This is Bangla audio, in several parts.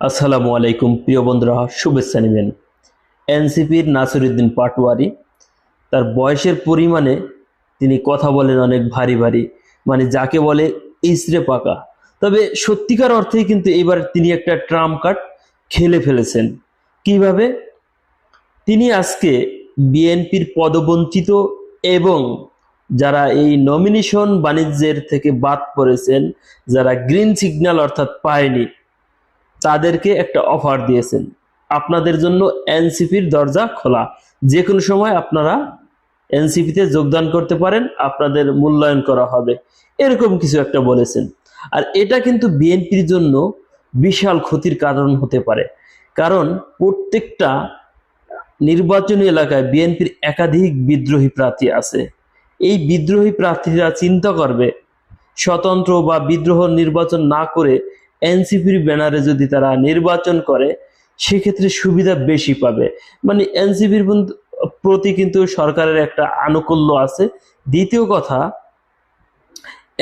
আসসালামু আলাইকুম প্রিয় বন্ধুরা, শুভেচ্ছা নেবেন। এনসিপির নাসিরউদ্দিন পাটোয়ারি তার বয়সের পরিমাণে তিনি কথা বলেন অনেক ভারী ভারী, মানে যাকে বলে ইসরে পাকা। তবে সত্যিকার অর্থেই কিন্তু এবার তিনি একটা ট্রাম্প কার্ড খেলে ফেলেছেন। কিভাবে? তিনি আজকে বিএনপির পদবঞ্চিত এবং যারা এই নমিনেশন বাণিজ্যের থেকে বাদ পড়েছেন, যারা গ্রিন সিগন্যাল অর্থাৎ পায়নি, তাদেরকে একটা অফার দিয়েছেন। আপনাদের জন্য এনসিপির দরজা খোলা, যে কোনো সময় আপনারা এনসিপিতে যোগদান করতে পারেন, আপনাদের মূল্যায়ন করা হবে, এরকম কিছু একটা বলেছেন। আর এটা কিন্তু বিএনপির জন্য বিশাল ক্ষতির কারণ হতে পারে, কারণ প্রত্যেকটা নির্বাচনী এলাকায় বিএনপির একাধিক বিদ্রোহী প্রার্থী আছে। এই বিদ্রোহী প্রার্থীরা চিন্তা করবে স্বতন্ত্র বা বিদ্রোহ নির্বাচন না করে এনসিপির ব্যানারে যদি তারা নির্বাচন করে, সেক্ষেত্রে সুবিধা বেশি পাবে। মানে এনসিপির প্রতি কিন্তু সরকারের একটা আনুকূল্য আছে। দ্বিতীয় কথা,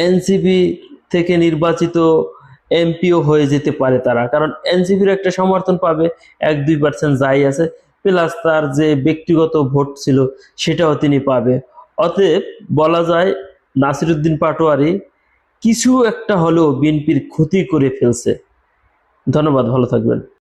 এনসিপি থেকে নির্বাচিত এমপিও হয়ে যেতে পারে তারা, কারণ এনসিপির একটা সমর্থন পাবে, 1-2% যাই আছে, প্লাস তার যে ব্যক্তিগত ভোট ছিল সেটাও তিনি পাবে। অতএব বলা যায় নাসিরউদ্দিন পাটোয়ারি কিছু একটা হলেও বিএনপির ক্ষতি করে ফেলছে। ধন্যবাদ, ভালো থাকবেন।